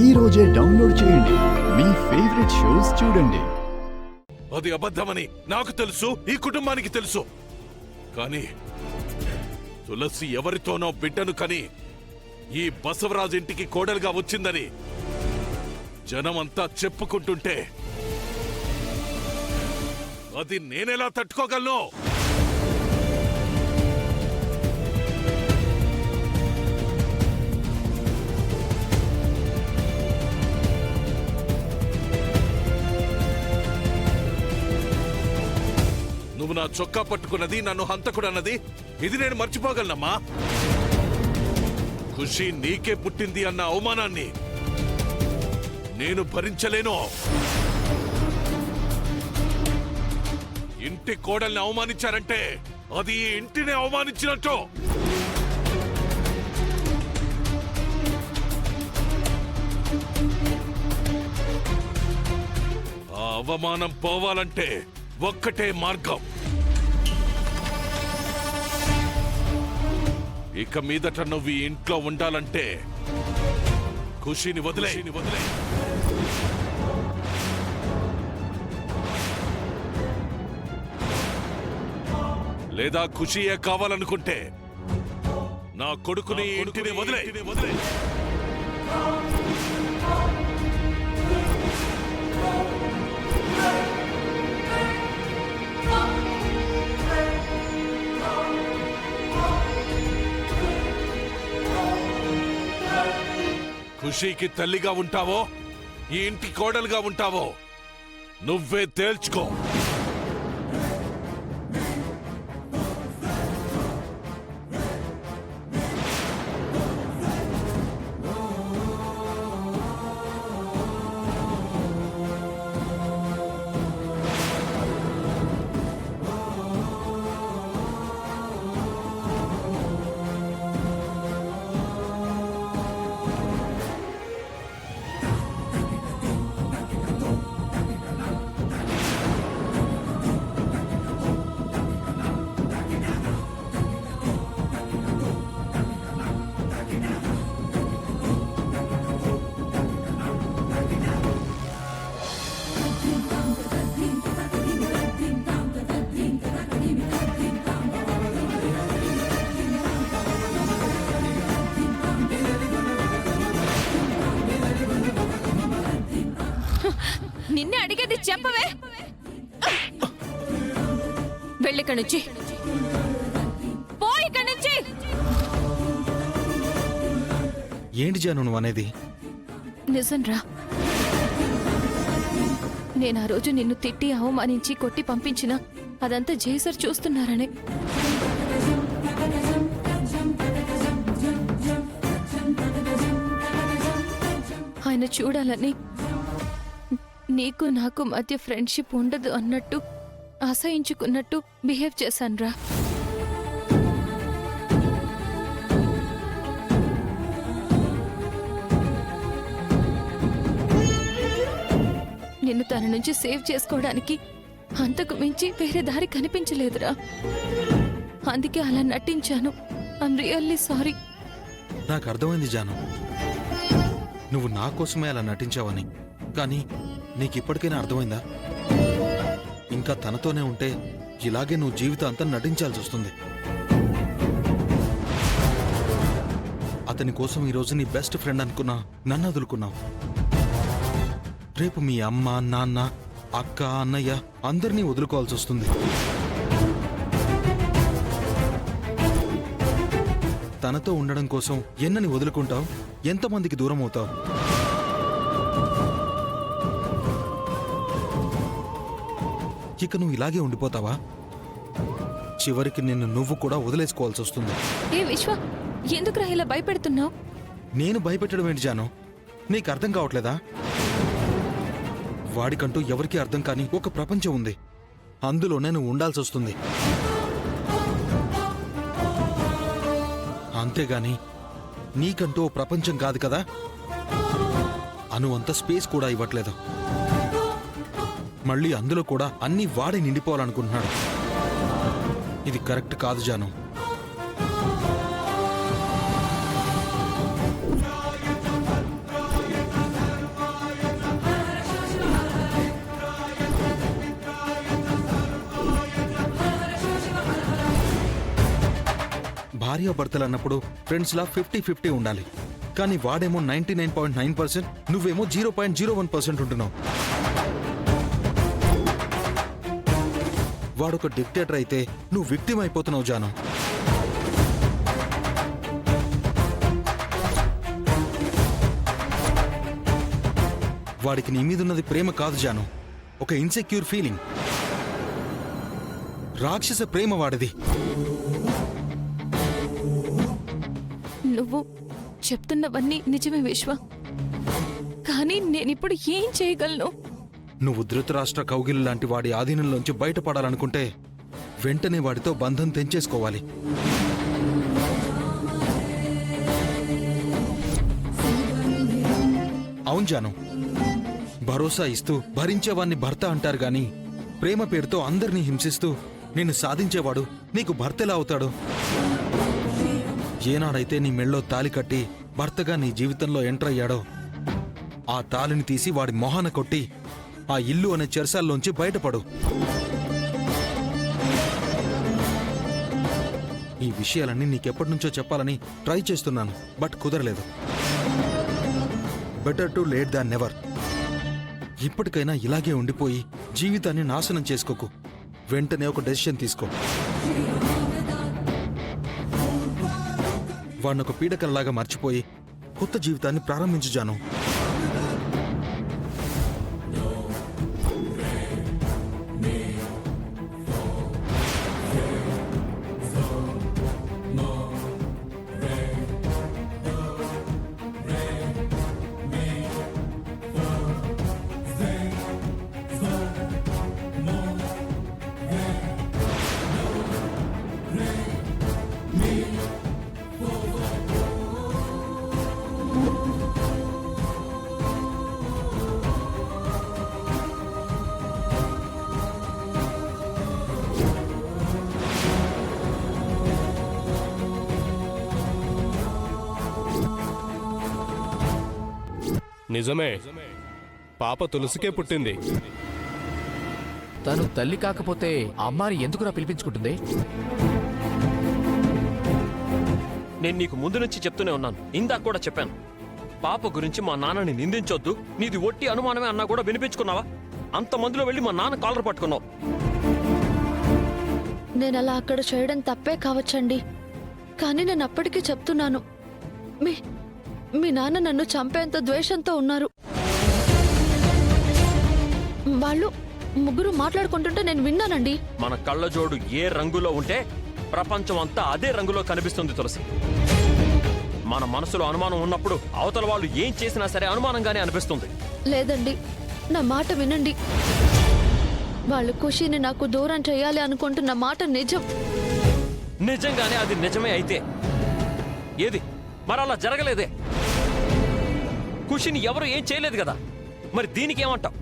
ఈ రోజే డౌన్లోడ్ చేయండి. మీ ఫేవరెట్ షోస్ చూడండి. అది అబద్ధమని నాకు తెలుసు, ఈ కుటుంబానికి తెలుసు. కానీ తులసి ఎవరితోనో బిడ్డను కని ఈ బసవరాజు ఇంటికి కోడలుగా వచ్చిందని జనమంతా చెప్పుకుంటుంటే అది నేనెలా తట్టుకోగలను? నువ్వు నా చొక్కా పట్టుకున్నది, నన్ను హంతకుడన్నది ఇది నేను మర్చిపోగలనమ్మా? ఖుషి నీకే పుట్టింది అన్న అవమానాన్ని నేను భరించలేను. ఇంటి కోడల్ని అవమానించారంటే అది ఈ ఇంటిని అవమానించినట్టు. ఆ అవమానం పోవాలంటే ఒక్కటే మార్గం. ఇక మీదట నువ్వు ఈ ఇంట్లో ఉండాలంటే ఖుషిని వదిలే. లేదా ఖుషియే కావాలనుకుంటే నా కొడుకుని ఇంటిని వదిలే. ఖుషీకి తల్లిగా ఉంటావో, ఈ ఇంటి కోడలుగా ఉంటావో నువ్వే తేల్చుకో. నిన్నే అడిగేది, చెప్పవే. వెళ్ళిక్కడి నుంచి, పో ఇక్కడి నుంచి. ఏంటి జాను నువ్వు అనేది? నిజంరా, నేను ఆ రోజు నిన్ను తిట్టి అవమానించి కొట్టి పంపించిన అదంతా జేసర్ చూస్తున్నారనే. ఆయన చూడాలని నీకు నాకు మధ్య ఫ్రెండ్షిప్ ఉండదు అన్నట్టు అసహించుకున్నట్టు బిహేవ్ చేశాన్రా. నిన్ను తన నుంచి సేవ్ చేసుకోవడానికి అంతకు మించి వేరే దారి కనిపించలేదురా. అందుకే అలా నటించాను. I'm really sorry. నాకు అర్థమైంది జాను, నువ్వు నా కోసమే అలా నటించావని. కానీ నీకిప్పటికైనా అర్థమైందా? ఇంకా తనతోనే ఉంటే ఇలాగే నువ్వు జీవితాంతం నటించాల్సి వస్తుంది. అతని కోసం ఈరోజు నీ బెస్ట్ ఫ్రెండ్ అనుకున్నా నన్ను వదులుకున్నావు. రేపు మీ అమ్మ, నాన్న, అక్క, అన్నయ్య అందరినీ వదులుకోవాల్సి వస్తుంది. తనతో ఉండడం కోసం ఎన్నని వదులుకుంటావు? ఎంతమందికి దూరం అవుతావు? ఇక నువ్వు ఇలాగే ఉండిపోతావా? చివరికి నిన్ను నువ్వు కూడా వదిలేసుకోవాల్సి వస్తుంది. ఏ విశ్వ, ఎందుకురా ఇలా భయపెడుతున్నావు? నేను భయపెట్టడం ఏంటి జాను? నీకు అర్థం కావట్లేదా? వాడికంటూ ఎవరికీ అర్థం కాని ఒక ప్రపంచం ఉంది. అందులోనే నువ్వు ఉండాల్సి వస్తుంది. అంతేగాని నీకంటూ ఓ ప్రపంచం కాదు కదా. అనువంత స్పేస్ కూడా ఇవ్వట్లేదు. మళ్ళీ అందులో కూడా అన్నీ వాడే నిండిపోవాలనుకుంటున్నాడు. ఇది కరెక్ట్ కాదు జాను. భార్యాభర్తలు అన్నప్పుడు ఫ్రెండ్స్ లా 50-50 ఉండాలి. కానీ వాడేమో 99.9%, నువ్వేమో 0.01% ఉంటున్నావు. వాడొక డిక్టేటర్ అయితే నువ్వు విక్టిమ్ అయిపోతున్నావు జాను. వాడికి నీ మీదున్నది ప్రేమ కాదు జాను, ఒక ఇన్సెక్యూర్ ఫీలింగ్. రాక్షస ప్రేమ వాడిది. నువ్వు చెప్తున్నవన్నీ నిజమే విశ్వ, కానీ నేనిప్పుడు ఏం చేయగలను? నువ్వు ధృతరాష్ట్ర కౌగిలి లాంటి వాడి ఆధీనంలోంచి బయటపడాలనుకుంటే వెంటనే వాడితో బంధం తెంచేసుకోవాలి. అవును జాను, భరోసా ఇస్తూ భరించేవాణ్ణి భర్త అంటారు గాని ప్రేమ పేరుతో అందరినీ హింసిస్తూ నిన్ను సాధించేవాడు నీకు భర్తెలా అవుతాడు? ఏనాడైతే నీ మెళ్ళో తాలి కట్టి భర్తగా నీ జీవితంలో ఎంటర్ అయ్యాడో ఆ తాలిని తీసి వాడి మొహాన కొట్టి ఆ ఇల్లు అనే చెరసాల్లోంచి బయటపడు. ఈ విషయాలన్నీ నీకెప్పటి నుంచో చెప్పాలని ట్రై చేస్తున్నాను, బట్ కుదరలేదు. Better to late than never. ఇప్పటికైనా ఇలాగే ఉండిపోయి జీవితాన్ని నాశనం చేసుకోకు. వెంటనే ఒక డెసిషన్ తీసుకో. వాడినొక పీడకల్లాగా మర్చిపోయి కొత్త జీవితాన్ని ప్రారంభించు జాను. నిజమే, పాప తులసికే పుట్టింది. తను తల్లి కాకపోతే అమ్మాని ఎందుకురా పిలిపించుకుంటుంది? నేను నీకు ముందు నుంచి చెప్తూనే ఉన్నాను, ఇందాక కూడా చెప్పాను. పాప గురించి మా నాన్నని నిందించొద్దు, నీది ఒట్టి అనుమానమే అన్నా కూడా వినిపించుకున్నావా? అంతమందిలో వెళ్ళి మా నాన్న కాలర్ పట్టుకున్నావు. నేను అలా అక్కడ చేయడం తప్పే కావచ్చండి, కానీ నేను అప్పటికీ చెప్తున్నాను, మీ నాన్న నన్ను చంపేంత ద్వేషంతో ఉన్నారు. వాళ్ళు ముగ్గురు మాట్లాడుకుంటుంటే నేను విన్నానండి. మన కళ్ళజోడు ఏ రంగులో ఉంటే ప్రపంచం అంతా అదే రంగులో కనిపిస్తుంది తులసి. మన మనసులో అనుమానం ఉన్నప్పుడు అవతల వాళ్ళు ఏం చేసినా సరే అనుమానంగానే అనిపిస్తుంది. లేదండి, నా మాట వినండి. వాళ్ళు ఖుషిని నాకు దూరం చేయాలి అనుకుంటున్న మాట నిజం. నిజంగానే అది నిజమే అయితే ఏది మరి అలా జరగలేదే? ఖుషిని ఎవరు ఏం చేయలేదు కదా, మరి దీనికి ఏమంటావు?